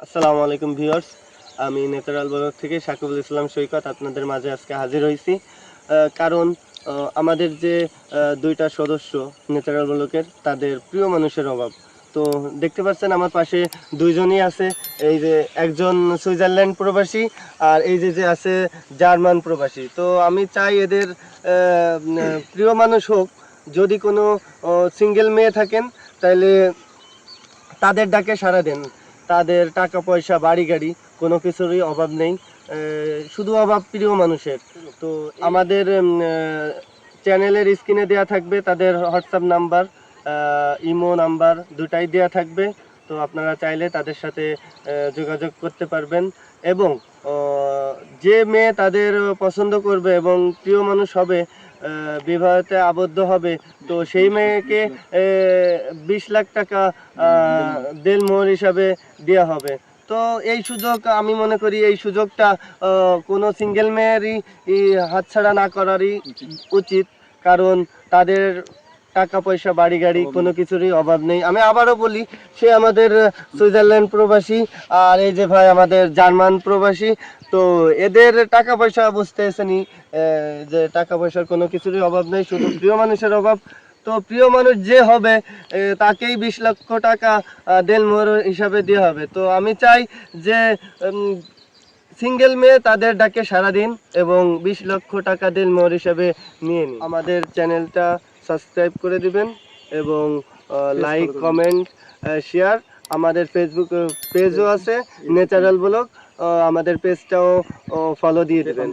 আসসালামু আলাইকুম ভিউয়ার্স, আমি ন্যাচারাল ব্লগ থেকে সাকিবুল ইসলাম সৈকত আপনাদের মাঝে আজকে হাজির হয়েছি। কারণ আমাদের যে দুইটা সদস্য ন্যাচারাল ব্লগের তাদের প্রিয় মানুষের অভাব। তো দেখতে পাচ্ছেন আমার পাশে দুইজনই আছে, এই যে একজন সুইজারল্যান্ড প্রবাসী আর এই যে আছে জার্মান প্রবাসী। তো আমি চাই এদের প্রিয় মানুষ হোক। যদি কোনো সিঙ্গেল মেয়ে থাকেন তাহলে তাদের ডাকে সাড়া দেন। তাদের টাকা পয়সা বাড়ি গাড়ি কোনো কিছুরই অভাব নেই, শুধু অভাব প্রিয় মানুষের। তো আমাদের চ্যানেলের স্ক্রিনে দেওয়া থাকবে তাদের হোয়াটসঅ্যাপ নাম্বার, ইমো নাম্বার দুটাই দেওয়া থাকবে। তো আপনারা চাইলে তাদের সাথে যোগাযোগ করতে পারবেন এবং যে মেয়ে তাদের পছন্দ করবে এবং প্রিয় মানুষ হবে, বিবাহতে আবদ্ধ হবে, তো সেই মেয়েকে 20 লাখ টাকা দেনমোহর হিসাবে দেওয়া হবে। তো এই সুযোগ আমি মনে করি এই সুযোগটা কোনো সিঙ্গেল মেয়েরই হাতছাড়া না করারই উচিত। কারণ তাদের টাকা পয়সা বাড়ি গাড়ি কোনো কিছুরই অভাব নেই। আমি আবারও বলি, সে আমাদের সুইজারল্যান্ড প্রবাসী আর এই যে ভাই আমাদের জার্মান প্রবাসী। তো এদের টাকা পয়সা বুঝতেছেনি যে টাকা পয়সার কোনো কিছুরই অভাব নেই, শুধু প্রিয় মানুষের অভাব। তো প্রিয় মানুষ যে হবে তাকেই 20 লক্ষ টাকা দেনমোহর হিসাবে দেওয়া হবে। তো আমি চাই যে সিঙ্গেল মেয়ে তাদের ডাকে সাড়া দিন এবং 20 লক্ষ টাকা দেনমোহর হিসাবে নিয়ে নিন। আমাদের চ্যানেলটা সাবস্ক্রাইব করে দিবেন এবং লাইক কমেন্ট শেয়ার। আমাদের ফেসবুক পেজও আছে ন্যাচারাল ব্লগ, আমাদের পেজটাও ফলো দিয়ে দেবেন।